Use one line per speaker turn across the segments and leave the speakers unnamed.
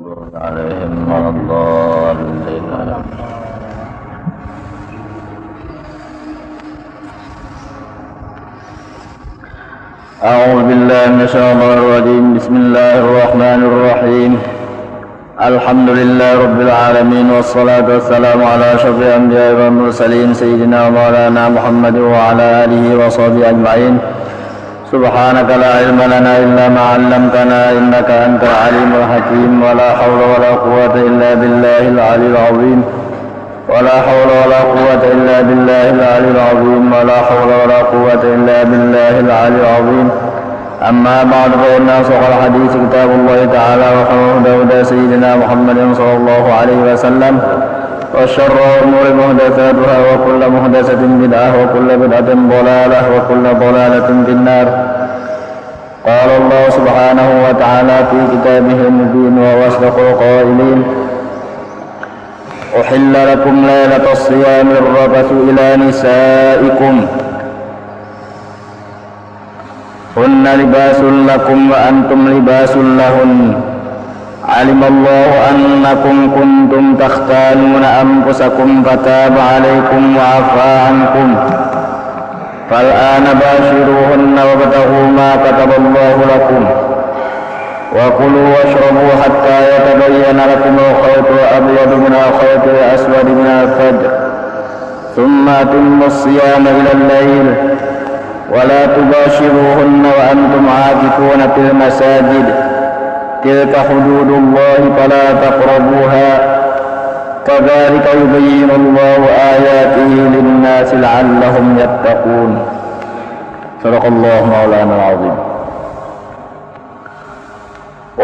المغضوب عليهم ولا الضالين. أعوذ بالله من الشيطان الرجيم. بسم الله الرحمن الرحيم. الحمد لله رب العالمين، والصلاة والسلام على أشرف الأنبياء والمرسلين سيدنا ومولانا محمد وعلى آله وصحبه أجمعين. سبحانك لا علم لنا إلا ما علمتنا إنك أنت العليم الحكيم. ولا حول ولا قوة إلا بالله العلي العظيم. ولا حول ولا قوة إلا بالله العلي العظيم. ولا حول ولا قوة إلا بالله العلي العظيم. أما بعد، فإن أصدق الحديث كتاب الله تعالى، وخير الهدى سيدنا محمد صلى الله عليه وسلم، وشر الأمور محدثاتها، وكل محدثة بدعة، وكل بدعة ضلالة، وكل ضلالة في النار. قال الله سبحانه وتعالى في كتابه المبين وهو أصدق القائلين: أحل لكم ليلة الصيام الرفث إلى نسائكم هن لباس لكم وأنتم لباس لهن علم الله أنكم كنتم تختانون أنفسكم فتاب عليكم وعفى عنكم فالآن باشروهن وابتغوا ما كتب الله لكم وكلوا واشربوا حتى يتبين لكم الخيط الأبيض من الخيط الأسود من الفجر ثم أتموا الصيام إلى الليل ولا تباشروهن وأنتم عاكفون في المساجد تلك حدود الله فلا تقربوها كذلك يبين الله آياته للناس لعلهم يتقون. صدق الله مولانا العظيم.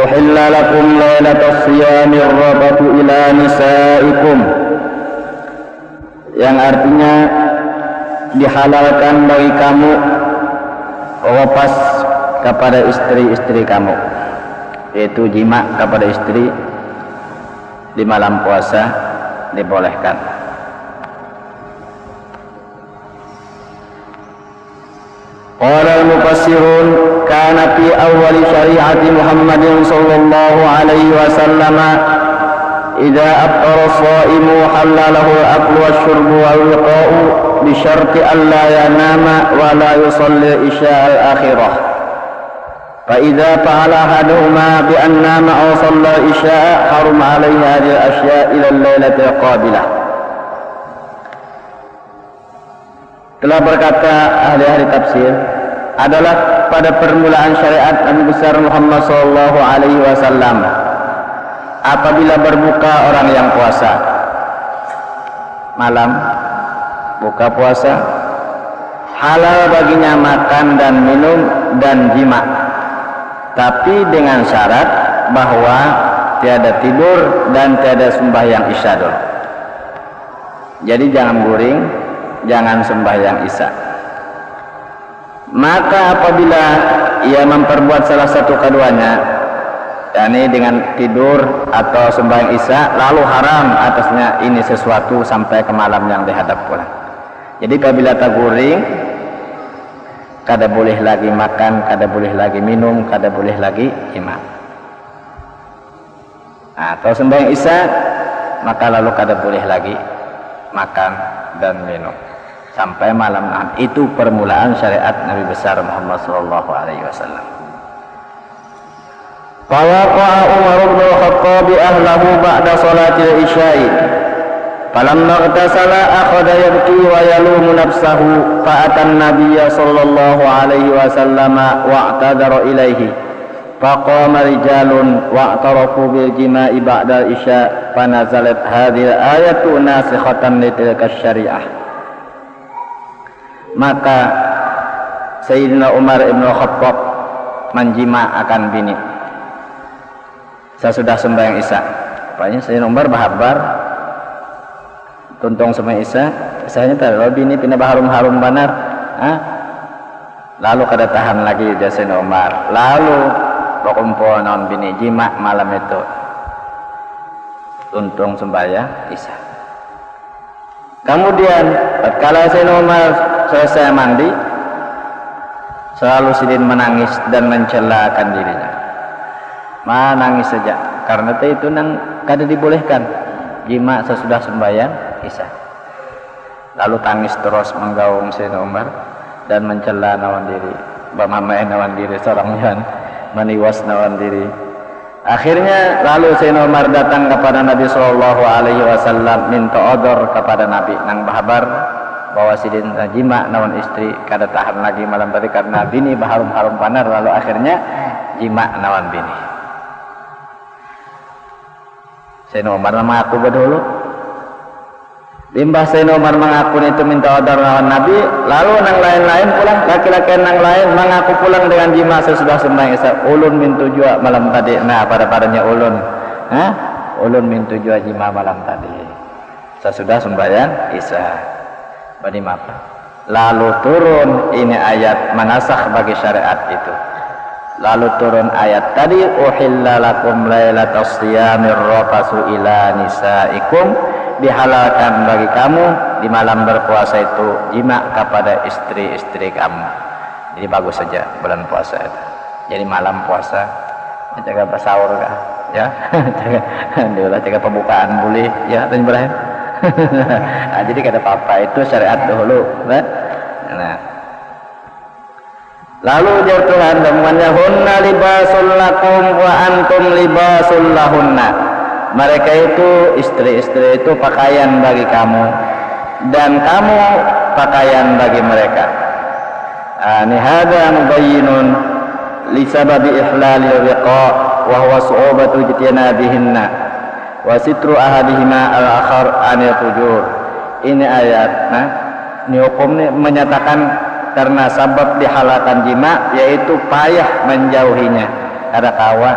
أحل لكم ليلة الصيام الرفث إلى نسائكم, yang artinya dihalalkan bagi kamu lepas kepada istri-istri kamu, yaitu jima kepada istri di malam puasa dibolehkan. Qala al-mufassirun kana fi awwal syari'ati Muhammadin sallallahu alaihi wasallam idza aftara as-sha'imu halla lahu al-aklu wash-shurbu wal-liqa'u bi syarti alla yanama wa la yusalli isya al-akhirah. Fa idza fa'ala ahaduhuma bi an nama aw shalla isya harum alaihi hadhihi al-ashya ila al-lailati al-qabilah. Telah berkata ahli-ahli tafsir, adalah pada permulaan syariat Nabi besar Muhammad sallallahu alaihi wasallam apabila berbuka orang yang puasa malam, buka puasa, halal baginya makan dan minum dan jima, tapi dengan syarat bahwa tiada tidur dan tiada sembahyang isya dulu. Jadi jangan guring, jangan sembahyang isya. Maka apabila ia memperbuat salah satu keduanya, yakni dengan tidur atau sembahyang isya, lalu haram atasnya ini sesuatu sampai ke malam yang dihadap pulang. Jadi apabila taguring, kada boleh lagi makan, kada boleh lagi minum, kada boleh lagi jima. Atau sembahyang isya, maka lalu kada boleh lagi makan dan minum sampai malam. Itu permulaan syariat Nabi besar Muhammad sallallahu alaihi wasallam. Fawaqa'a Umar bin Khattab ahlahu ba'da salatil isya'i falamma ightasala akhadha yabki wa yalumu nafsahu fa'atan nabiyya sallallahu alaihi wasallam wa'tadara ilaihi faqama rijalun wa'tarafu bil jima'i ba'da isya' fanazalat hadhihi ayatu nasikhatan li tilka syari'ah. Maka Sayyidina Umar ibn Khattab menjima akan bini sesudah sembahyang isya. Rupanya Sayyidina Umar bahabar tuntung sembahyang isya, isanya tahu bini pindah harum-harum banar. Lalu kada tahan lagi Sayyidina Umar, lalu berkumpul non bini jima malam itu tuntung sembahyang isya. Kemudian tatkala Sayyidina Umar selesai mandi, selalu Sidin menangis dan mencelakan dirinya. Menangis saja. karena itu nang kada dibolehkan jima sesudah sembahyang isya. Lalu tangis terus menggaung Sayyidina Umar dan mencela nawan diri, bamamae nawan diri seorang yan maniwas nawan diri. Akhirnya lalu Sayyidina Umar datang kepada Nabi sallallahu alaihi wasallam minta odor kepada Nabi nang bahabar bahwa sidin jima nawan istri kada tahan lagi malam tadi karena bini baharum-harum panar, lalu akhirnya jima nawan bini. Sayyidina Umar mengaku dulu. Limbah Sayyidina Umar mengaku itu minta odor nawan Nabi, lalu nang lain-lain pulang, laki-laki nang lain mengaku pulang dengan jima sesudah sembahyang isya. Ulun mintu jua malam tadi. Nah, pada-padanya ulun. Ulun mintu jua jima malam tadi. Sesudah sembahyang isya. Bani maaf. Lalu turun ini ayat manasakh bagi syariat itu. Lalu turun ayat tadi, uhilla lakum lailatas shiyamir rafasu ila nisaikum, dihalalkan bagi kamu di malam berpuasa itu jima kepada istri-istri kamu. Jadi bagus saja bulan puasa itu. Jadi malam puasa jaga sahur kah? Ya. Jaga pembukaan boleh ya, Tuan Ibrahim. Nah, jadi kada apa-apa itu syariat dahulu, kan? Nah. Lalu jawab Tuhan firman-Nya, hunna libasul lakum wa antum libasul lahunna. Mereka itu istri-istri itu pakaian bagi kamu dan kamu pakaian bagi mereka. Ini hada mubayyinun li sababi ihlalil riqa wa huwa su'ubatu jitinabihinna wa sitru ahadihima al-akhar anil fujur. Ini ayat, nah, ini hukum ini menyatakan karena sabab dihalalkan jima yaitu payah menjauhinya. Ada kawa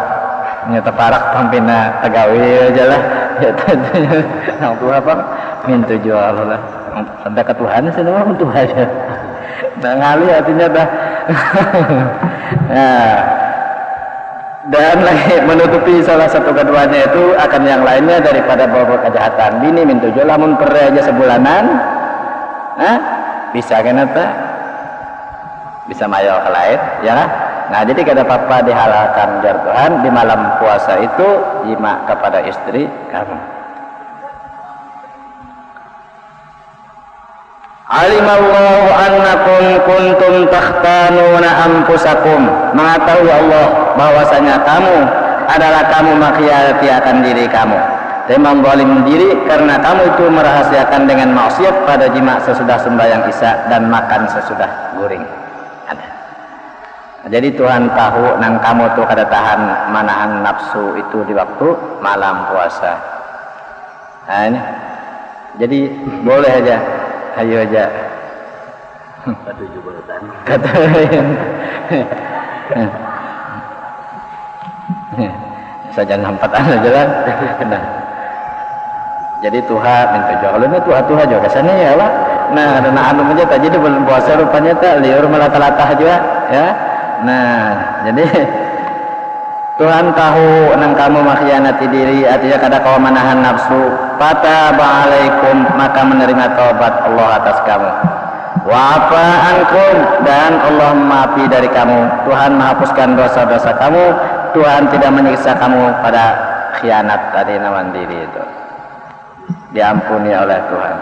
nyata parak pampina tagawi aja lah. Ya tadinya nang tuh apa mintu jual lah. Sampai ke Tuhan semua untuk aja. Nah ngali artinya dah. Nah, dan lagi menutupi salah satu keduanya itu akan yang lainnya daripada bawa kejahatan. Bini mintu jual lamun pere aja sebulanan. Bisa kenapa? Bisa mayo ke lain, ya. Nah, jadi kada apa-apa dihalalkan jar Tuhan di malam puasa itu jima kepada istri kamu. Alimallahu annakum kuntum takhtanuna anfusakum. Mengetahui Allah bahwasanya kamu adalah kamu mengkhianati akan diri kamu. Memang zalim diri karena kamu itu merahasiakan dengan maksiat pada jima sesudah sembahyang isya dan makan sesudah guring. Jadi Tuhan tahu nang kamu tuh kada tahan manahan nafsu itu di waktu malam puasa. Nah ini, jadi boleh aja, ayo aja. Kata saja nampak aja lah. Jadi Tuhan minta jualan Tuhan juga kesana ya lah. Nah ada anu aja tak jadi bulan puasa rupanya tak liur melatah-latah juga ya. Nah, jadi Tuhan tahu nang kamu mengkhianati diri, artinya kada kau menahan nafsu. Fataba alaikum, maka menerima taubat Allah atas kamu. Wa afa ankum, dan Allah maafi dari kamu. Tuhan menghapuskan dosa-dosa kamu. Tuhan tidak menyiksa kamu pada khianat tadi nawan diri itu. Diampuni oleh Tuhan.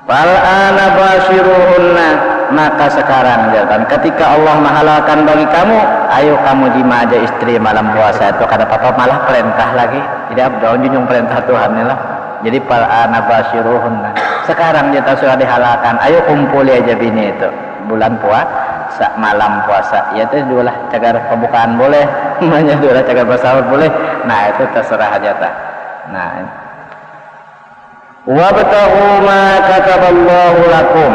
Fal ana basyiruhunna, maka sekarang jatan ketika Allah menghalalkan bagi kamu, ayo kamu jima aja istri malam puasa itu kada apa-apa, malah perintah lagi. Tidak daun junjung perintah Tuhan lah. Jadi fal ana basyiruhunna. Sekarang kita sudah dihalalkan, ayo kumpuli aja bini itu bulan puasa malam puasa. Ya itu dua lah cagar pembukaan boleh, namanya dua lah cagar bersahur boleh. Nah itu terserah aja ta. Nah wabtaghu ma kataballahu lakum,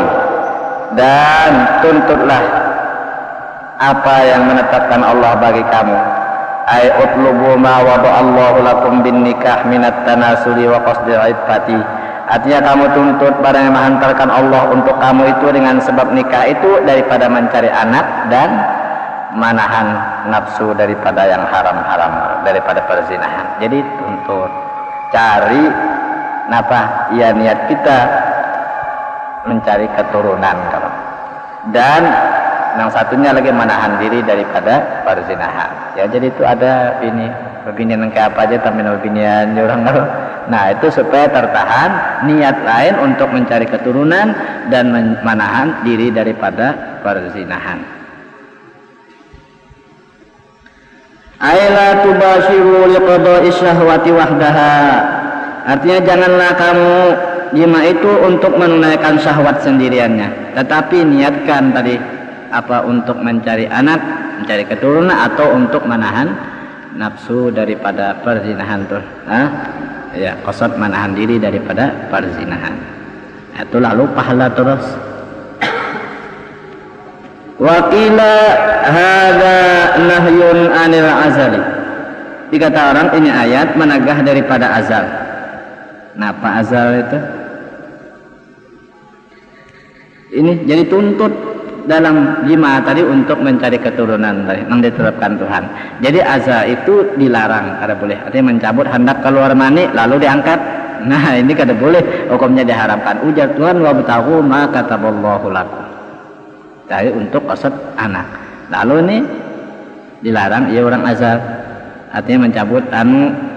dan tuntutlah apa yang menetapkan Allah bagi kamu. Ay utlubu ma wada'allahu lakum bin nikah minat tanasuli wa qasdil iffati. Artinya kamu tuntut barang yang menghantarkan Allah untuk kamu itu dengan sebab nikah itu daripada mencari anak dan manahan nafsu daripada yang haram-haram, daripada perzinahan. Jadi tuntut cari napa ya niat kita mencari keturunan kamu. Dan yang satunya lagi menahan diri daripada perzinahan. Ya jadi itu ada ini
Bebinian ke apa aja tapi bebinian orang. Nah itu supaya tertahan niat lain untuk mencari keturunan dan menahan diri daripada perzinahan. Aila tubashiru liqada'i syahwati wahdaha. Artinya janganlah kamu jima itu untuk menunaikan syahwat sendiriannya, tetapi niatkan tadi apa untuk mencari anak, mencari keturunan atau untuk menahan nafsu daripada perzinahan tuh. Ya, qasad menahan diri daripada perzinahan. Itu lalu pahala terus. Wa qila hadza nahyun 'anil azali. Dikata orang ini ayat menagah daripada azal. Napa azal itu? Ini jadi tuntut dalam jima tadi untuk mencari keturunan tadi yang ditetapkan Tuhan. Jadi azal itu dilarang, kada boleh. Artinya mencabut hendak keluar mani lalu diangkat. Nah ini kada boleh, hukumnya diharamkan. Ujar Tuhan wa batahu ma kataballahu lakum. Jadi untuk qasad anak. Lalu ini dilarang ya orang azal. Artinya mencabut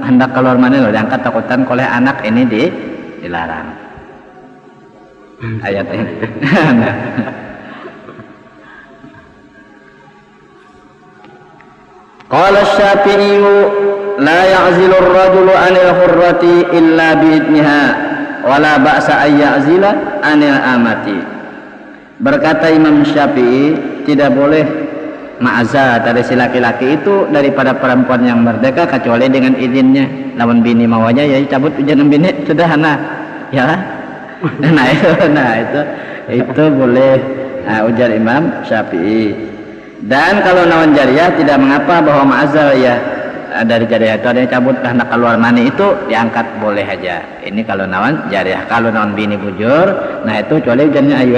hendak keluar mani lalu diangkat takutan oleh anak ini dilarang. Ayat ini. Qala Asy-Syafi'i la ya'zilu ar-rajulu 'anil hurrati illa bi'idniha wa la ba'sa ay ya'zila 'anil amati. Berkata Imam Syafi'i tidak boleh ma'azah dari si laki-laki itu daripada perempuan yang merdeka kecuali dengan izinnya. Lawan bini mau aja ya cabut ujian bini sudah ya. Nah itu boleh ujar Imam Syafi'i. Dan kalau nawan jariyah tidak mengapa bahwa ma'azal ya dari jariyah itu ada yang cabut hendak keluar mani itu diangkat boleh aja. Ini kalau nawan jariyah. Kalau nawan bini bujur, nah itu kecuali ujarnya ayo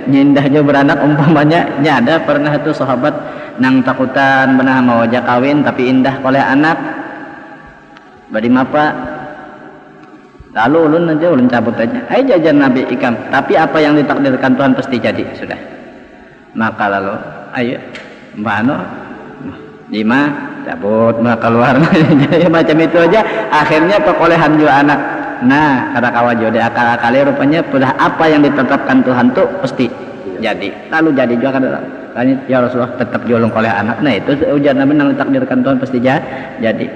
nyindah jo beranak umpamanya ada pernah itu sahabat nang takutan benar mau aja kawin tapi indah oleh anak badi mapa lalu ulun aja ulun cabut aja ayo jajan Nabi ikam tapi apa yang ditakdirkan Tuhan pasti jadi sudah. Maka lalu ayo mbano lima cabut mau keluar macam itu aja akhirnya perolehan juga anak. Nah kada kawajo de akal-akali rupanya sudah apa yang ditetapkan Tuhan tuh pasti jadi lalu jadi juga kada kan ya Rasulullah tetap jolong oleh anak. Nah itu ujian Nabi yang ditakdirkan Tuhan pasti jadi.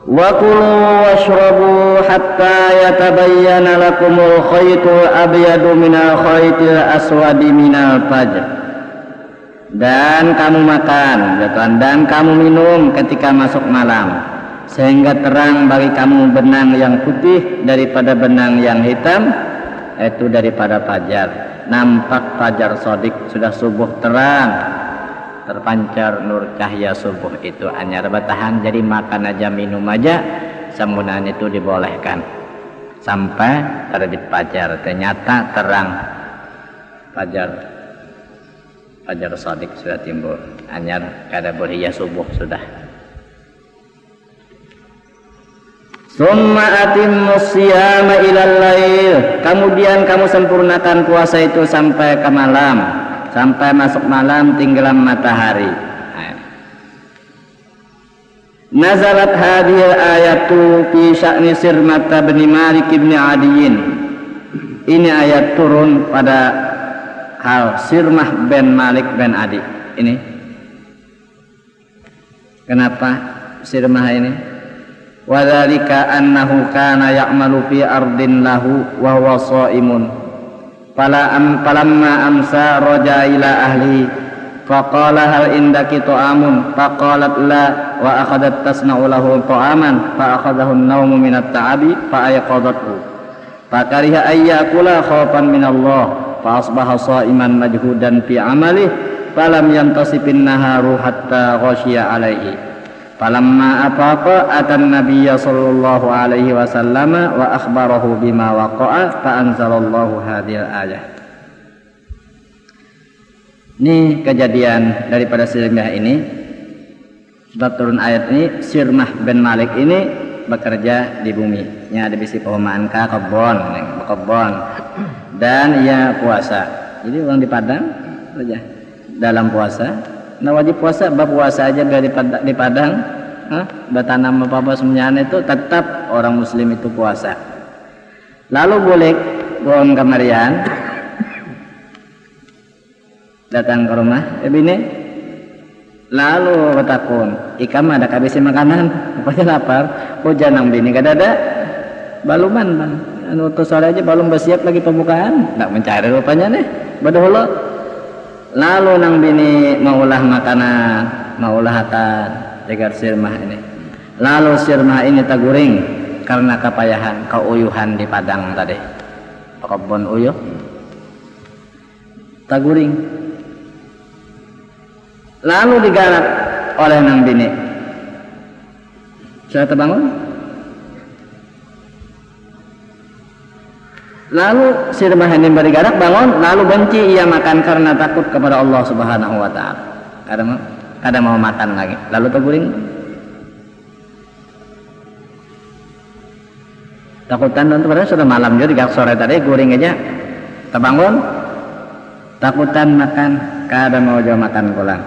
Wa kulu washrabu hatta yatabayyana lakumul khaytul abyadu minal khaytil aswadi minal fajr. Dan kamu makan dan kamu minum ketika masuk malam sehingga terang bagi kamu benang yang putih daripada benang yang hitam, itu daripada fajar. Nampak fajar sodik sudah subuh terang, terpancar nur cahaya subuh itu anyar batahan. Jadi makan aja minum aja sambunan itu dibolehkan sampai terbit fajar. Ternyata terang fajar sodik sudah timbul anyar kada boleh ya subuh sudah. Summa atimmus siyama ilal lail. Kemudian kamu sempurnakan puasa itu sampai ke malam, sampai masuk malam tenggelam matahari. Nazalat hadhil ayatu fi sya'ni Sirmata bin Malik bin Adiyin. Ini ayat turun pada hal Sirmah bin Malik bin Adi. Ini kenapa Sirmah ini? Wadzalika annahu kana ya'malu fi ardin lahu wa huwa sha'imun. Falamma amsa raja ila ahli faqala hal indaki ta'amun faqalat la wa akhadat tasna'u lahu ta'aman fa akhadahu an-nawmu min at-ta'abi fa ayqadathu fakariha ayyakula khawfan min Allah fa asbaha sha'iman majhudan fi amalihi falam yantasibin naharu hatta ghashiya alaihi. Falamma afaqa atan nabiyya sallallahu alaihi wasallam wa akhbarahu bima waqa'a fa anzalallahu hadhil ayah. Ini kejadian daripada Sirmah ini sebab turun ayat ini Sirmah bin Malik ini bekerja di bumi. Nya ada bisi perumahan kebon, dan ia puasa. Jadi orang di Padang saja dalam puasa. Nah wajib puasa, puasa aja biar di Padang, bertanam apa semuanya itu tetap orang Muslim itu puasa. Lalu boleh gong kemarian datang ke rumah bini, lalu bertakun ikam ada kabisi makanan pokoknya lapar hujan nang bini kada ada baluman bang anu tuh sore aja balum bersiap lagi pembukaan tak mencari rupanya nih badahulu lalu nang bini maulah makanan maulah hatan dekat Sirmah ini lalu Sirmah ini taguring karena kepayahan keuyuhan di Padang tadi kebun uyuh taguring lalu digarap oleh nang bini. Sudah terbangun? Lalu Sirmah ini bergarap bangun, lalu benci ia makan karena takut kepada Allah Subhanahu wa taala. Kada mau makan lagi. Lalu terguling. Takutan dan padahal sudah malam jadi sore tadi guring aja. Terbangun. Takutan makan, kada mau jauh makan pulang.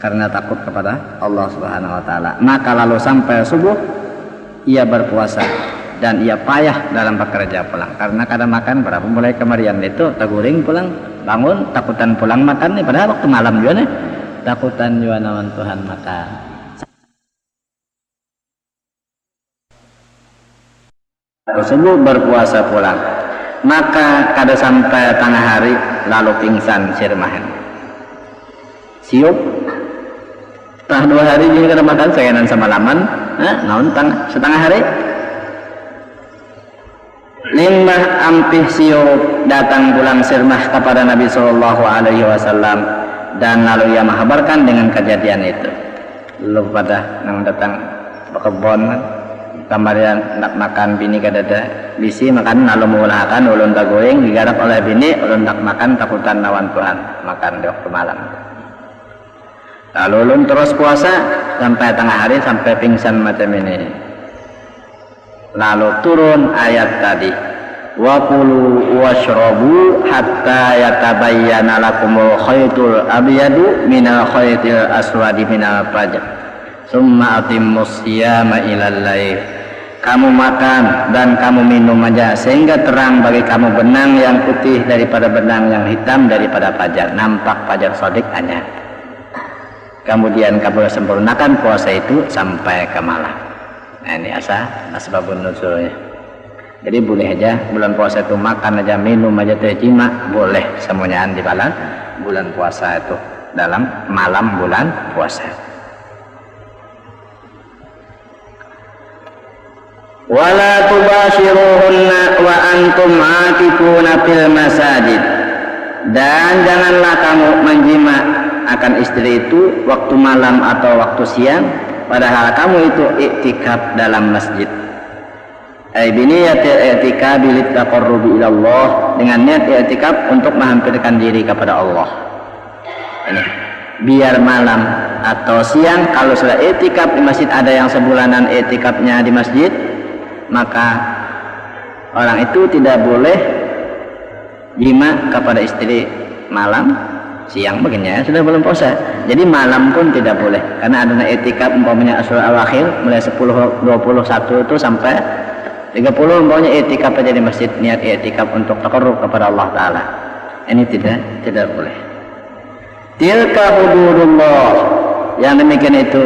Karena takut kepada Allah Subhanahu wa taala. Maka lalu sampai subuh ia berpuasa dan ia payah dalam bekerja pulang karena kadang makan berapa mulai kemarian itu taguring pulang bangun takutan pulang makan nih padahal waktu malam juga nih takutan juga nawan Tuhan makan subuh berpuasa pulang maka kada sampai tengah hari lalu pingsan Sirmah siup tah 2 hari jadi kada makan sayanan semalaman naon setengah hari limbah ampih siup datang pulang Sirmah kepada Nabi Sallallahu Alaihi Wasallam dan lalu ia menghabarkan dengan kejadian itu lalu pada nang datang kebon kamarian nak makan bini kadada bisi makan lalu mengulahkan ulun tagoing digarap oleh bini ulun tak makan takutan lawan Tuhan makan di waktu malam lalu ulun terus puasa sampai tengah hari sampai pingsan macam ini lalu turun ayat tadi wa kulu washrabu hatta yatabayyana lakumul khaytul abyadu minal khaytil aswadi minal fajr summa atimmus siyama ilal lail kamu makan dan kamu minum aja sehingga terang bagi kamu benang yang putih daripada benang yang hitam daripada fajar nampak fajar sodik hanya kemudian kamu sempurnakan puasa itu sampai ke malam. Nah ini asbabun nuzulnya. Jadi boleh aja bulan puasa itu makan aja minum aja terjima boleh semuanya di bulan puasa itu dalam malam bulan puasa. Wala tubashiruhunna wa antum aakifuna fil masajid dan janganlah kamu menjima akan istri itu waktu malam atau waktu siang padahal kamu itu iktikaf dalam masjid biniyati i'tikaf litaqarrubi ila Allah dengan niat i'tikaf untuk menghampirkan diri kepada Allah ini biar malam atau siang kalau sudah i'tikaf di masjid ada yang sebulanan i'tikafnya di masjid maka orang itu tidak boleh jima kepada istri malam siang begini ya sudah belum puasa jadi malam pun tidak boleh karena ada i'tikaf umpamanya Asyur al-Akhir mulai 10, 21 itu sampai 30 umpamanya i'tikaf aja di masjid niat i'tikaf untuk taqarrub kepada Allah Ta'ala ini tidak boleh tilka hududullah yang demikian itu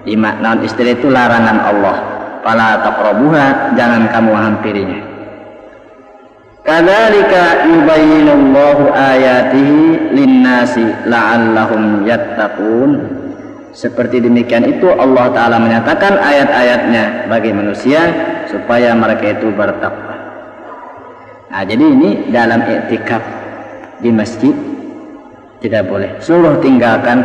jima non istri itu larangan Allah fala taqrabuha jangan kamu hampirinya kadzalika yubayyinullahu ayatihi linnasi la'allahum yattaqun seperti demikian itu Allah Ta'ala menyatakan ayat-ayatnya bagi manusia supaya mereka itu bertakwa nah jadi ini dalam i'tikaf di masjid tidak boleh suruh tinggalkan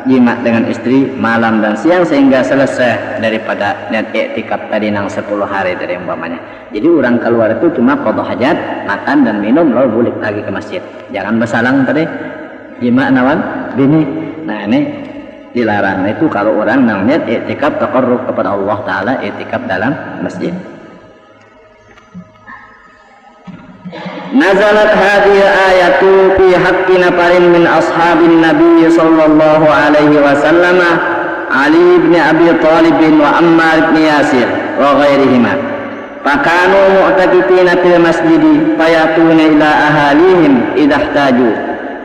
jima dengan istri malam dan siang sehingga selesai daripada niat i'tikaf tadi nang 10 hari dari umpamanya. Jadi orang keluar itu cuma qada hajat, makan dan minum lalu balik lagi ke masjid. Jangan bersalang tadi jima nawan bini. Nah ini dilarang. Itu kalau orang namanya i'tikaf taqarrub kepada Allah Ta'ala, i'tikaf dalam masjid. Nazalat hadhihi ayatu fi haqqi nafarin min ashabin Nabi sallallahu alaihi wasallam, Ali bin Abi Thalib wa Ammar bin Yasir wa ghairihima. Fakanu mu'takitina fil masjidi fayatuna ila ahalihim idha ihtaju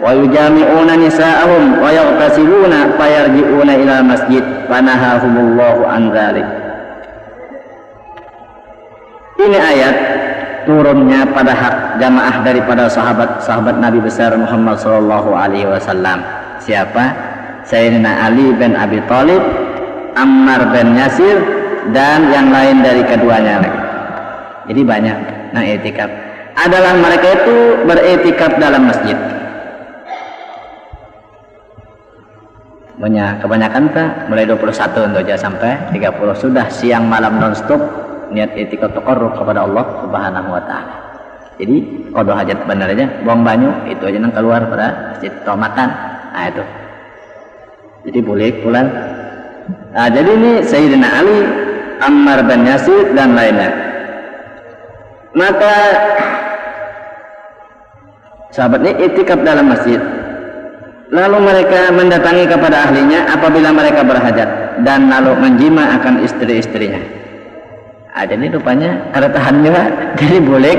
wa yujami'una nisa'ahum wa yaghtasiluna fayarji'una ila masjid fanahahumullahu an dzalik. Ini ayat turunnya pada hak jamaah daripada sahabat Nabi besar Muhammad sallallahu alaihi wasallam. Siapa? Sayyidina Ali bin Abi Thalib, Ammar bin Yasir, dan yang lain dari keduanya lagi. Jadi banyak. Nah, i'tikaf adalah mereka itu beriktikaf dalam masjid. Kebanyakan mulai 21 untuk aja sampai 30 sudah siang malam non-stop niat i'tikaf taqarrub kepada Allah Subhanahu wa taala. Jadi qada hajat benar aja, buang banyu itu aja nang keluar pada masjid makan. Nah itu. Jadi boleh pulang. Nah, jadi ini Sayyidina Ali, Ammar bin Yasir dan lainnya. Maka sahabat ini i'tikaf dalam masjid. Lalu mereka mendatangi kepada ahlinya apabila mereka berhajat dan lalu menjima akan istri-istrinya. Jadi rupanya ada tahan juga, jadi boleh.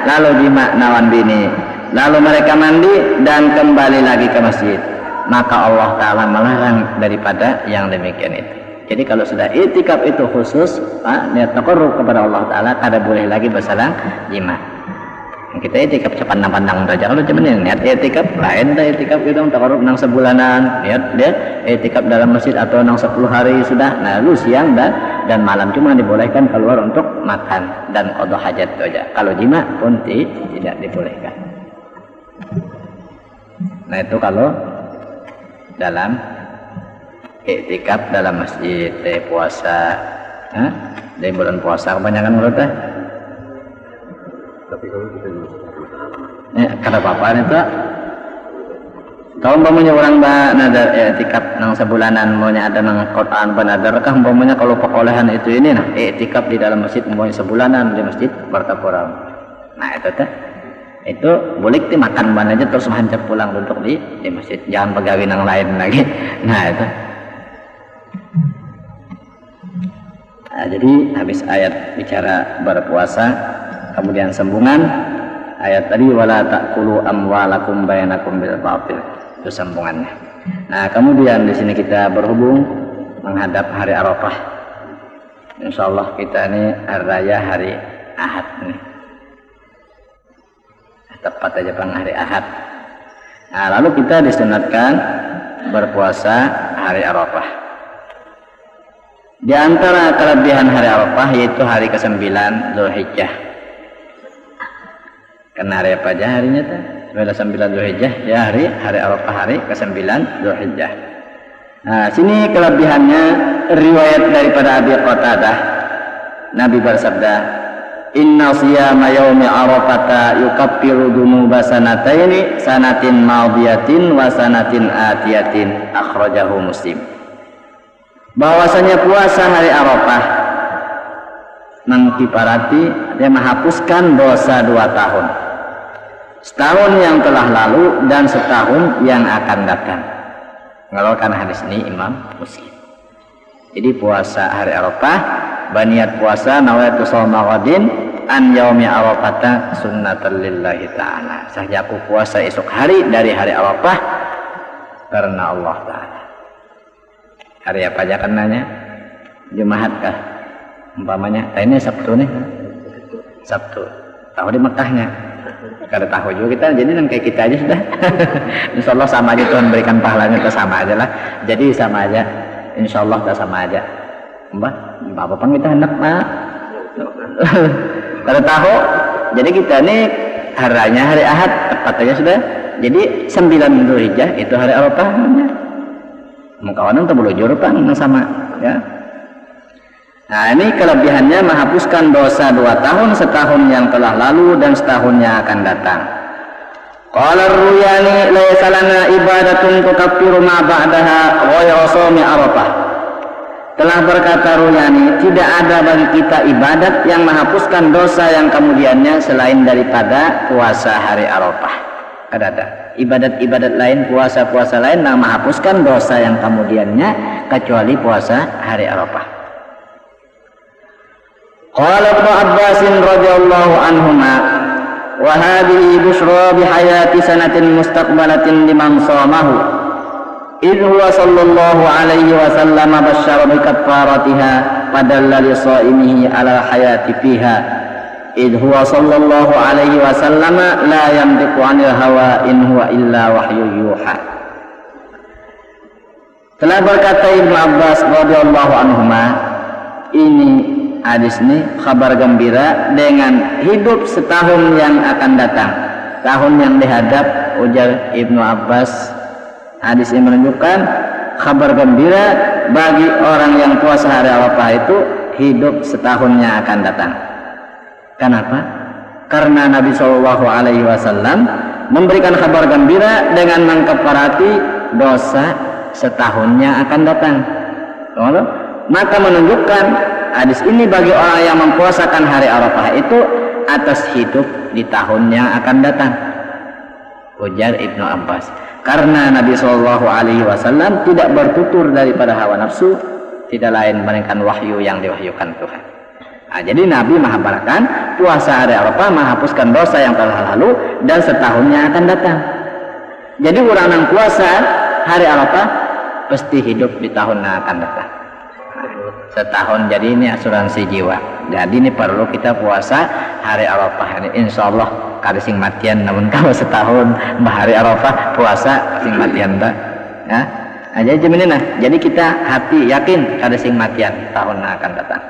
Lalu jima nawan bini, lalu mereka mandi dan kembali lagi ke masjid. Maka Allah Ta'ala melarang daripada yang demikian itu. Jadi kalau sudah i'tikaf itu khusus niat taqarrub kepada Allah Ta'ala, kada boleh lagi bersalah jima. Kita i'tikaf pandang-pandang saja. Kalau cuman niat i'tikaf lain dah i'tikaf itu taqarrub nang sebulanan, niat dia i'tikaf dalam masjid atau nang 10 hari sudah. Nah, lu siang dan malam cuma dibolehkan keluar untuk makan dan qada hajat saja. Kalau jima pun tidak dibolehkan. Nah, itu kalau dalam i'tikaf dalam masjid, puasa. Dari bulan puasa kebanyakan menurut tapi kalau kita kada apa-apa itu. Kalau umpamanya orang nadar i'tikaf nang sebulanan maunya ada nang Quran banadar kah umpamanya kalau perolehan itu ini nah i'tikaf di dalam masjid umpamanya sebulanan di masjid berkapurang. Nah itu boleh makan ban aja terus hancur pulang duduk di masjid, jangan pegawai nang lain lagi. Nah itu. Nah, jadi habis ayat bicara berpuasa, kemudian sambungan ayat tadi wala ta'kulu amwalakum bainakum bil batil. Itu sambungannya. Nah, kemudian di sini kita berhubung menghadap hari Arafah. Insyaallah kita ini hari raya hari Ahad nih. Tepat aja bang hari Ahad. Nah, lalu kita disunatkan berpuasa hari Arafah. Di antara kelebihan hari Arafah yaitu hari ke-9 Dzulhijjah. Karena hari apa aja harinya tuh? 9 Dzulhijjah ya hari Arafah hari ke-9 Dzulhijjah. Nah, sini kelebihannya riwayat daripada Abi Qatadah. Nabi bersabda, "Inna siyama yaumi Arafata yukaffiru dzunuba sanataini, sanatin madiyatin wa sanatin atiyatin." Akhrajahu Muslim. Bahwasanya puasa hari Arafah mengkiparati dia menghapuskan dosa 2 tahun. Setahun yang telah lalu dan setahun yang akan datang. Mengeluarkan hadis ini Imam Muslim. Jadi puasa hari Arafah, baniat puasa nawaitu shauma ghadin an yaumi Arafata sunnatan lillahi ta'ala. Saya aku puasa esok hari dari hari Arafah karena Allah Ta'ala. Hari apa aja kenanya? Jumat kah? Umpamanya, ini Sabtu nih. Sabtu. Tahu di Mekahnya. Kada tahu juga kita, jadi kan kayak kita aja sudah. Insyaallah sama aja Tuhan berikan pahalanya, kita sama aja lah. Jadi sama aja. Insyaallah kita sama aja. Mbak, apa pun kita hendak mah. Kada tahu. Jadi kita nih harinya hari Ahad, tepat aja sudah. Jadi 9 Dzulhijjah itu hari Arafah namanya. Mengkawanan tak boleh juru pang sama ya. Nah, ini kelebihannya menghapuskan dosa 2 tahun, setahun yang telah lalu dan setahun yang akan datang. Qala ar-Ruyani laysa lana ibadatun tukaffiru ma ba'daha ghayra shaumi Arafah. Telah berkata Ruyani, tidak ada bagi kita ibadat yang menghapuskan dosa yang kemudiannya selain daripada puasa hari Arafah. Ada ibadat-ibadat lain, puasa-puasa lain yang menghapuskan dosa yang kemudiannya kecuali puasa hari Arafah. Qala Ibnu Abbas radhiyallahu anhuma wa hadhihi busyra bi hayati sanatin mustaqbalatin liman shamahu idh huwa sallallahu alaihi wasallam basyara bi kaffaratiha padalla li shaimihi ala hayati fiha idh huwa sallallahu alaihi wasallam la yamliku 'anil hawa in huwa illa wahyu yuha. Telah berkata Ibnu Abbas radhiyallahu anhuma, ini hadis ini kabar gembira dengan hidup setahun yang akan datang, tahun yang dihadap. Ujar Ibnu Abbas, hadis ini menunjukkan kabar gembira bagi orang yang puasa hari Arafah itu hidup setahunnya akan datang. Kenapa? Karena Nabi Shallallahu Alaihi Wasallam memberikan kabar gembira dengan mengkafarati dosa setahunnya akan datang. Maka menunjukkan hadis ini bagi orang yang mempuasakan hari Arafah itu atas hidup di tahun yang akan datang. Ujar Ibnu Abbas, karena Nabi Shallallahu Alaihi Wasallam tidak bertutur daripada hawa nafsu, tidak lain melainkan wahyu yang diwahyukan Tuhan. Nah, jadi Nabi menghabarkan puasa hari Arafah menghapuskan dosa yang telah lalu dan setahunnya akan datang. Jadi orang yang puasa hari Arafah pasti hidup di tahun yang akan datang. Setahun, jadi ini asuransi jiwa. Jadi ini perlu kita puasa hari Arafah ini, insya Allah kada sing matian. Namun kalau setahun hari Arafah puasa sing matian dah ya. Nah, jadi jemini jadi kita hati yakin kada sing matian tahun yang akan datang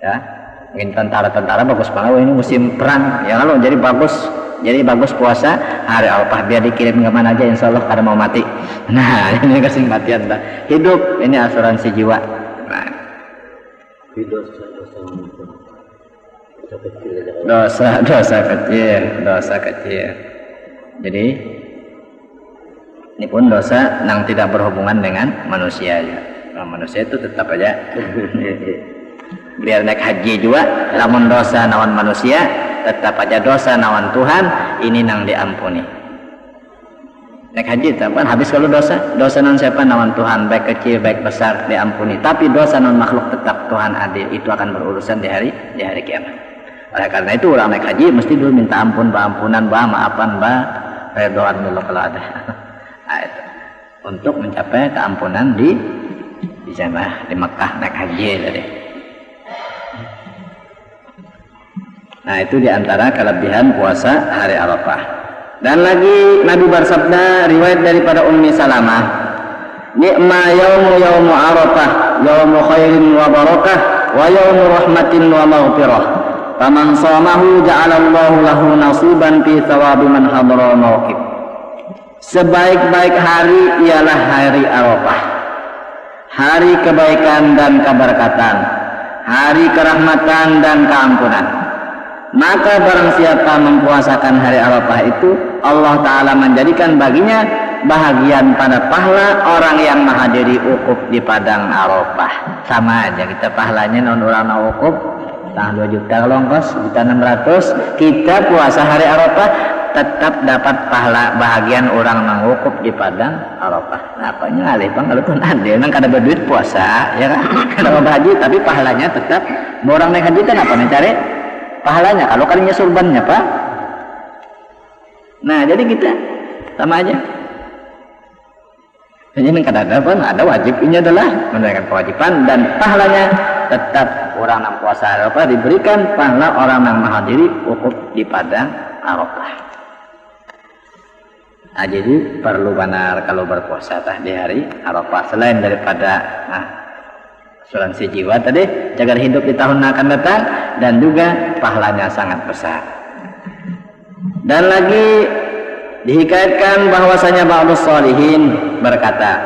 ya. Mungkin tentara-tentara bagus banget ini musim perang ya, kalau jadi bagus puasa hari Arafah biar dikirim kemana aja insya Allah kada mau mati. Nah ini kasing matian dah hidup, ini asuransi jiwa. Nah, dosa kecil. Jadi ini pun dosa yang tidak berhubungan dengan manusia ya. Nah, manusia itu tetap aja biar naik haji juga, namun dosa nawan manusia tetap aja dosa nawan Tuhan ini nang diampuni. Naik haji kan habis kalau dosa non siapa nawan Tuhan, baik kecil baik besar diampuni, tapi dosa non makhluk tetap Tuhan adil, itu akan berurusan di hari kiamat. Oleh karena itu orang naik haji mesti dulu minta ampun, ampunan, maafan, redoan dulu kalau ada. Nah, itu untuk mencapai keampunan di sana di Mekah naik haji tadi. Nah itu diantara kelebihan puasa hari Arafah. Dan lagi Nabi bersabda riwayat daripada Ummi Salamah, ni'ma yaumu Arafah, yaumu khairin wa barakah, wa yaumu rahmatin wa maghfirah. Faman shamahu ja'alallahu lahu nasiban fi thawabi man hadara mauqif. Sebaik-baik hari ialah hari Arafah, hari kebaikan dan keberkatan, hari kerahmatan dan keampunan. Maka barang siapa mempuasakan hari Arafah itu, Allah Ta'ala menjadikan baginya bahagian pada pahala orang yang menghadiri wukuf di padang Arafah. Sama aja kita pahalanya non orang na wukuf tanggal 2 juta longkos, 1.600.000. Kita puasa hari Arafah tetap dapat pahala bahagian orang nang wukuf di padang Arafah. Nah, apanya alih bang kalau tuh ada nang kada berduit puasa ya kan, kada berhaji tapi pahalanya tetap. Orang naik haji kan apa nih cari pahalanya kalau kalinya surbannya Pak. Nah jadi kita sama aja. Jadi ini ada wajibnya adalah menunaikan kewajiban dan pahalanya tetap orang yang puasa Arafah diberikan pahala orang yang menghadiri wukuf di padang Arafah. Nah jadi perlu benar kalau berpuasa di hari Arafah selain daripada asuransi jiwa tadi, jaga hidup di tahun yang akan datang, dan juga pahalanya sangat besar. Dan lagi dihikayatkan bahwasanya ba'dus sholihin berkata,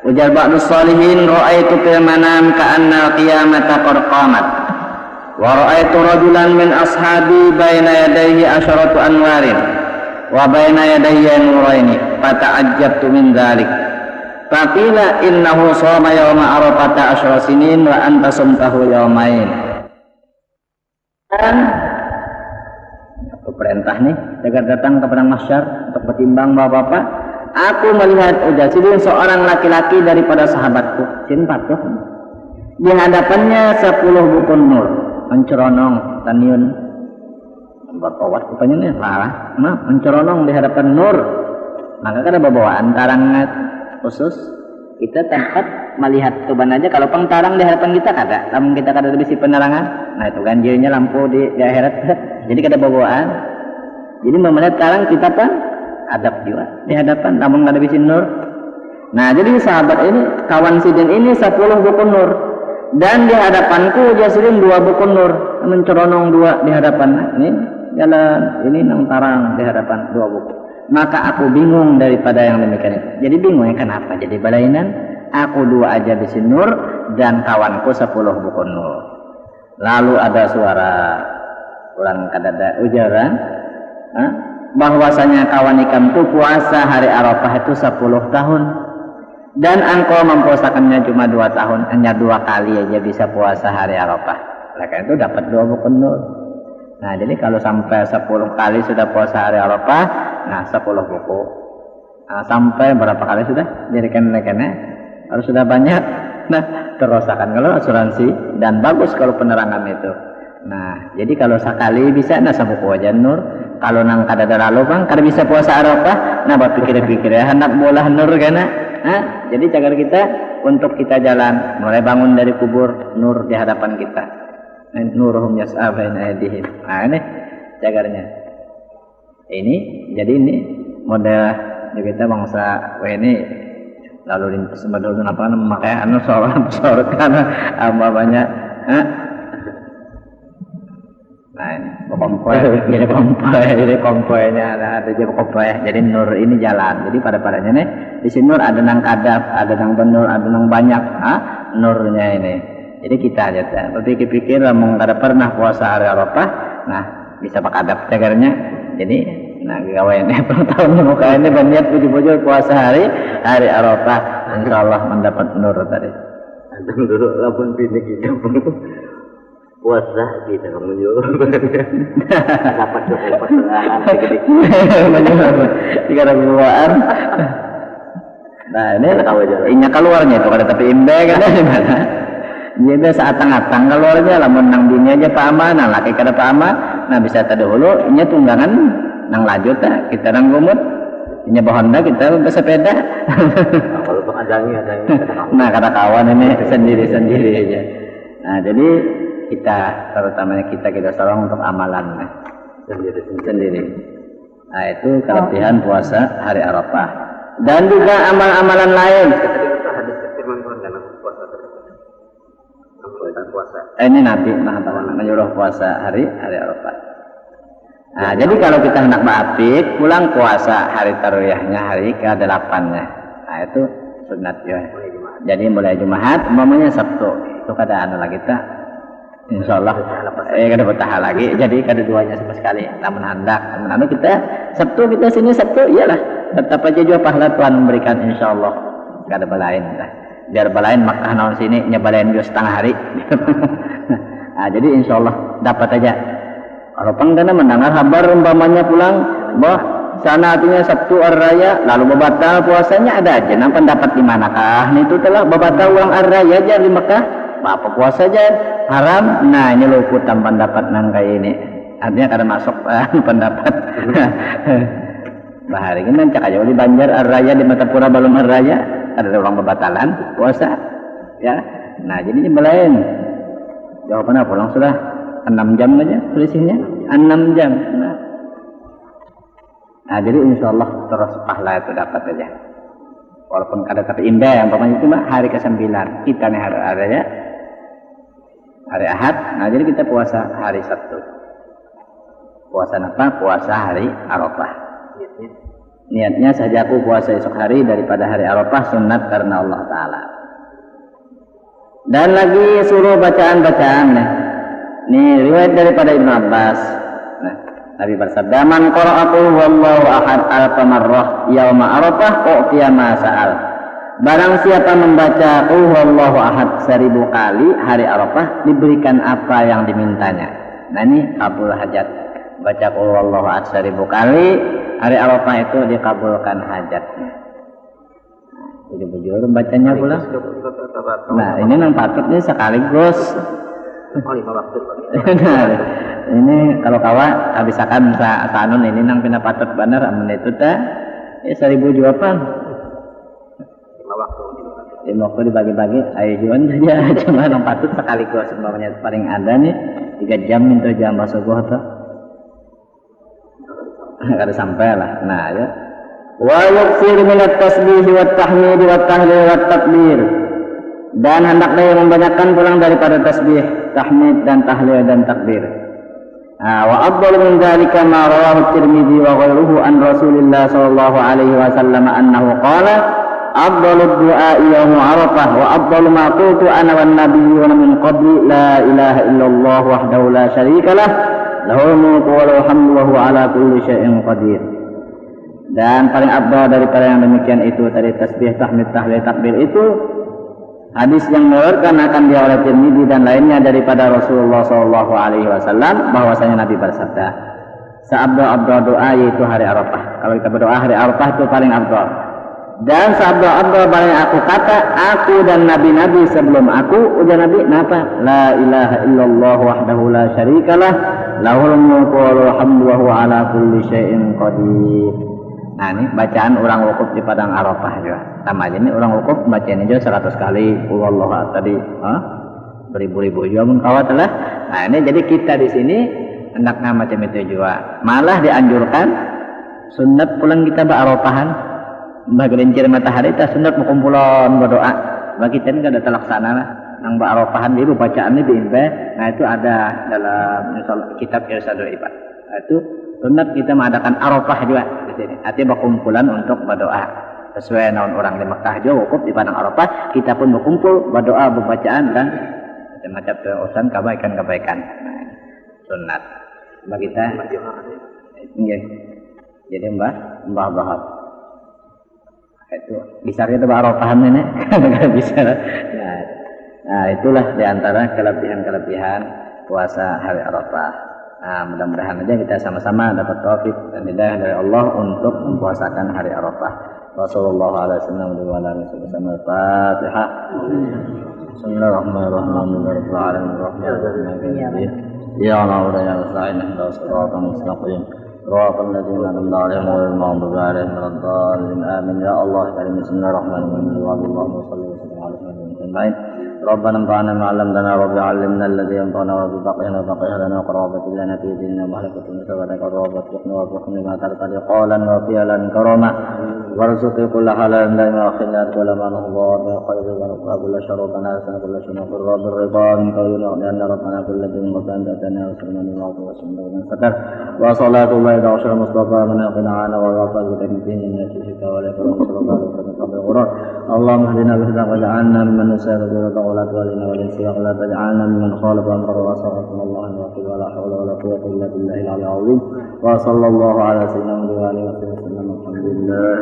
ujar ba'dus sholihin, ra'aitu fil manam ka'anna qiyamata qad qamat wa ra'aitu rajulan min ashabi baina yadayhi asharatu anwarin wa baina yadayya nuraini fata'ajjabtu min dzalik faqila innahu shoma yawma arafata 10 sinin wa anta sumtahu yawmain. Dan aku perintah nih agar datang ke padang mahsyar untuk bertimbang bapak-bapak. Aku melihat Jasidin seorang laki-laki daripada sahabatku Sinpat tuh di hadapannya 10 bukun nur menceronong taniun berkawat rupanya nih salah menceronong di hadapan nur. Maka kada bawaan tarangat khusus kita tempat melihat tuban aja. Kalau pengtarang di hadapan kita kada, namun kita kada bisi penerangan, nah itu ganjilnya lampu di akhirat. Jadi kada bawaan. Jadi melihat tarang kita pun adab juga di hadapan, namun kada bisi nur. Nah jadi sahabat ini kawan sidin ini 10 bukun nur. Dan di hadapanku Jasidin 2 bukun nur menceronong 2 di hadapan. Ini jalan, ini nang tarang di hadapan 2 buku. Maka aku bingung daripada yang demikian itu. Jadi bingungnya kenapa? Jadi balainan aku 2 aja di sini nur dan kawanku 10 bukun nur. Lalu ada suara ulang kadada ujaran bahwasanya kawan ikamku puasa hari Arafah itu 10 tahun. Dan engkau mempuasakannya cuma 2 tahun, hanya 2 kali aja bisa puasa hari Arafah. Maka itu dapat 2 bukun nur. Nah jadi kalau sampai 10 kali sudah puasa hari Arafah, nah 10 buku. Nah, sampai berapa kali sudah? Jadi rekan-rekannya harus sudah banyak. Nah terusakan kalau asuransi dan bagus kalau penerangan itu. Nah jadi kalau sekali bisa nah sabuku aja nur. Kalau nang kada lalu bang kada bisa puasa Arafah, nah berpikir-pikir ya hendak bola nur kana. Nah, jadi cagar kita untuk kita jalan mulai bangun dari kubur nur di hadapan kita. Nuruhum yas'a baina aydihim. Nah ini cagarnya. Ini jadi ini model kita bangsa ini lalu lintas sebadul apa memakai anu sorot karena banyak. Nah ini jadi kompoinya ada jadi kompoy. Jadi nur ini jalan. Jadi pada-padanya nih di sini nur ada nang kadap, ada nang benur, ada nang banyak. Nurnya ini. Jadi kita aja berpikir-pikir mau kada pernah puasa hari Arafah, nah bisa pakadap cagarnya. Jadi nah gawainnya per tahun muka ini berniat puji-puji puasa hari Arafah, insyaallah mendapat nur tadi.
Antum dulu lapun bini kita puasa kita menyuruh dapat 24
menyuruh 32-an. Nah ini keluarnya itu kada tapi imbe kan di mana? Dia saat tengah-tengah keluarnya lamun nang bini aja pama, nang laki kada pama, nah bisa terdahulu nya tunggangan nang lajut kita nang gumut, nya Honda kita bersepeda.
Kalau adangi.
Nah kata kawan ini sendiri-sendiri aja. Nah jadi kita terutamanya kita tolong untuk amalan sendiri. Nah itu kelebihan puasa hari Arafah dan juga amal-amalan lain. Ini Nabi menyuruh puasa hari Arafah. Nah, jadi kalau kita hendak ba'afid, pulang puasa hari tarwiyahnya hari ke-8-nya. Nah, itu sunat ya. Jadi mulai Jumat, umpamanya Sabtu. Itu keadaan lagi kita. Insyaallah kada bertahan lagi. Jadi kada duanya sama sekali. Namun hendak, namun kita Sabtu kita sini Sabtu iyalah. Tetap aja juga pahala Tuhan memberikan insyaallah. Kada belain lah. Biar balain Makkah naon sini nyebalain juga setengah hari. Nah, jadi insyaallah dapat aja. Kalau pangdana mendengar kabar umpamanya pulang, bah sana artinya Sabtu Ar-Raya lalu babatal puasanya ada aja. Nah pendapat di manakah? Nah, itu telah babatal ulang Ar-Raya aja di Makkah. Apa puasa aja haram? Nah ini luput pendapat nang kayak ini. Artinya kada masuk pendapat. Bahari ini cak aja di Banjar Ar-Raya di Matapura belum Ar-Raya. Ada orang bebatalan puasa ya. Nah jadi nyebelain jawabannya pulang sudah 6 jam aja selisihnya 6 jam. Nah jadi insyaallah terus pahala itu dapat aja walaupun kada tapi indah yang pokoknya cuma hari ke-9 kita nih hari Ahad. Nah jadi kita puasa hari Sabtu, puasa apa? Puasa hari Arafah. Niatnya saja aku puasa esok hari daripada hari Arafah sunat karena Allah Ta'ala. Dan lagi suruh bacaan-bacaan nih riwayat daripada Ibnu Abbas. Nah Nabi bersabda, "Man qara'a qul huwallahu ahad alfa marrah yauma Arafah u'tiya ma sa'al." Barang siapa membaca qul huwallahu ahad 1000 kali hari Arafah, diberikan apa yang dimintanya. Nah ini kabul hajat. Baca qul huwallahu ahad 1000 kali hari Arafah itu dikabulkan hajatnya. Jadi bujur bacanya pula. Nah ini nang patutnya sekaligus. Nah, ini kalau kawa habisakan sanun ini nang pina patut bener amun itu teh 1000 jawaban. 5 waktu dibagi-bagi ayo juan saja cuma nang patut sekaligus semuanya paling ada nih 3 jam minta jam subuh tuh. Kada sampai lah. Nah ya. Wa yuksir minat tasbih wa tahmid wa tahlil wa takbir. Dan hendaknya membanyakkan pulang daripada tasbih, tahmid dan tahlil dan takbir. Wa afdalu min dzalika ma rawahu Tirmidzi wa ghairuhu an Rasulillah sallallahu alaihi wasallam annahu qala afdalu du'a yaum Arafah wa afdalu ma qultu ana wan nabiyyun min qabli la ilaha illallah wahdahu la syarika lah lahul mulku wa lahul hamdu wa huwa ala kulli syai'in qadir. Dan paling afdal daripada yang demikian itu tadi tasbih, tahmid, tahlil, takbir itu hadis yang meriwayatkan akan dia oleh Tirmidzi dan lainnya daripada Rasulullah sallallahu alaihi wasallam bahwasanya Nabi bersabda, "Seabdal doa yaitu hari Arafah." Kalau kita berdoa hari Arafah itu paling afdal. Dan seabdal paling aku kata, aku dan nabi-nabi sebelum aku, ujar Nabi, napa? La ilaha illallah wahdahu la syarikalah, lahul mulku wa lahul hamdu wa huwa ala kulli syai'in qadir. Nah ini bacaan orang wukuf di padang Arafah juga. Sama aja nih orang wukuf bacaan aja 100 kali. Wallahu tadi, beribu-ribu juga pun kawat lah. Nah ini jadi kita di sini hendaknya macam itu juga. Malah dianjurkan sunat pulang kita Arafahan, bagelincir matahari kita sunat berkumpulan berdoa. Bagi kita ini ada terlaksana lah. Yang Arafahan dulu bacaan ini diimpe. Nah itu ada dalam kitab Irsyadul Ibad. Nah, itu sunat kita mengadakan Arafah juga di sini. Artinya berkumpulan untuk berdoa. Sesuai naon orang di Mekah juga wukuf di padang Arafah, kita pun berkumpul berdoa, berbacaan dan macam-macam urusan kebaikan-kebaikan. Nah, sunat. Bagi kita. Iya. Jadi Mbah Bahab. Itu bisa kita Arafahan ini enggak bisa. Nah, itulah di antara kelebihan-kelebihan puasa hari Arafah. Nah, mudah-mudahan aja kita sama-sama dapat taufik dan hidayah dari Allah untuk mempuasakan hari Arafah. Wassallallahu alaihi wasallam. Al-Fatihah. Bismillahirrahmanirrahim. Ya na'budu wa nasta'in ihdinas siratal mustaqim. Siratal ladzina an'amta 'alaihim ghairil maghdubi 'alaihim waladdallin. Amin ya Allah. Bismillahirrahmanirrahim. Allahumma shalli wa sallim ala sayyidina Muhammad. ربنا انفعنا ما علمتنا رب علمنا الذي ينفعنا رب فقهنا وفقه لنا وقرابة لنا في ديننا ومهلكة نسبتك قرابة وقنا وفقنا ما ترتدي قولا وفعلا كرما وارزقي كل حلال دائما وخلنا كل ما نهضى بالخير ونقرأ كل شر ربنا لسنا كل شر نقر بالرضا من قولنا لأن ربنا كل دين قد أتانا وسلم من الله وسلم من ستر وصلاة الله عشر المصطفى من يقنا عنا وغفر بتكفين من يشفيك ولكن صلى الله عليه وسلم قبل الغرور اللهم اهدنا بهداك واجعلنا ممن نسير برضا ولا تولنا والانسياق ولا تجعلنا ممن خالف امر وصرفنا الله الوكيل ولا حول ولا قوه الا بالله العلي العظيم وصلى الله على سيدنا محمد وعلى اله وصحبه وسلم الحمد لله.